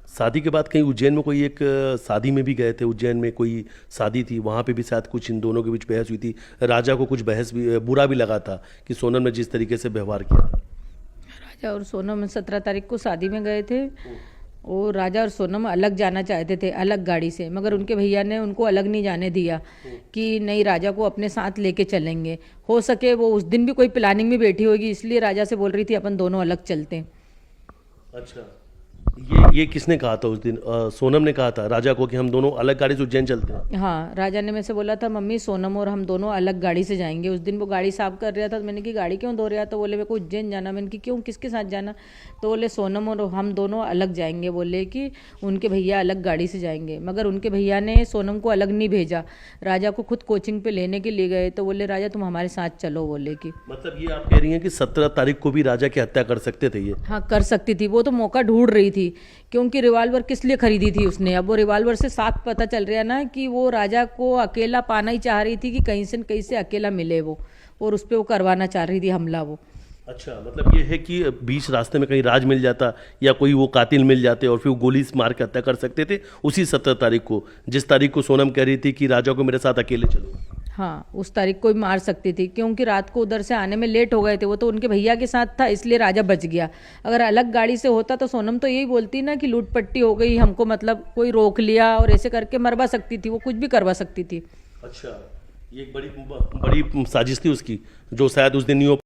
शादी के बाद कहीं उज्जैन में कोई एक शादी में भी गए थे, उज्जैन में कोई शादी थी, वहाँ पे भी शायद कुछ इन दोनों के बीच बहस हुई थी। राजा को कुछ बहस भी बुरा भी लगा था कि सोनम ने जिस तरीके से व्यवहार किया था। राजा और सोनम 17 तारीख को शादी में गए थे। और राजा और सोनम अलग जाना चाहते थे, अलग गाड़ी से, मगर उनके भैया ने उनको अलग नहीं जाने दिया कि नहीं, राजा को अपने साथ लेके चलेंगे। हो सके वो उस दिन भी कोई प्लानिंग में बैठी होगी, इसलिए राजा से बोल रही थी अपन दोनों अलग चलते हैं। अच्छा, ये किसने कहा था उस दिन? सोनम ने कहा था राजा को कि हम दोनों अलग गाड़ी से उज्जैन चलते हैं। हाँ, राजा ने मेरे से बोला था मम्मी सोनम और हम दोनों अलग गाड़ी से जाएंगे। उस दिन वो गाड़ी साफ कर रहा था, तो मैंने की गाड़ी क्यों धो रहा? तो बोले मेरे को उज्जैन जाना। मैंने की क्यों, किसके साथ जाना? तो बोले सोनम और हम दोनों अलग जाएंगे। बोले कि उनके भैया अलग गाड़ी से जाएंगे, मगर उनके भैया ने सोनम को अलग नहीं भेजा, राजा को खुद कोचिंग पे लेने के लिए गए। तो बोले राजा तुम हमारे साथ चलो। बोले कि मतलब ये आप कह रही हैं कि 17 तारीख को भी राजा की हत्या कर सकते थे ये? हाँ, कर सकती थी। वो तो मौका ढूंढ रही थी, क्योंकि रिवॉल्वर किस लिए खरीदी थी उसने? अब वो रिवॉल्वर से साफ पता चल रहा है ना कि वो राजा को अकेला पाना ही चाह रही थी, कि कहीं से न कहीं से अकेला मिले वो, और उस पर वो करवाना चाह रही थी हमला वो। अच्छा, मतलब ये है कि बीच रास्ते में कहीं राज मिल जाता या कोई वो कातिल मिल जाते और फिर वो गोली से मार के हत्या कर सकते थे उसी 17 तारीख को, जिस तारीख को सोनम कह रही थी कि राजा को मेरे साथ अकेले चलो। हाँ, उस तारीख को ही मार सकती थी, क्योंकि रात को उधर से आने में लेट हो गए थे। वो तो उनके भैया के साथ था, इसलिए राजा बच गया। अगर अलग गाड़ी से होता तो सोनम तो यही बोलती ना कि लूट पट्टी हो गई हमको, मतलब कोई रोक लिया और ऐसे करके मरवा सकती थी, वो कुछ भी करवा सकती थी। अच्छा, ये एक बड़ी बड़ी साजिश थी उसकी, जो शायद उस दिन नहीं हो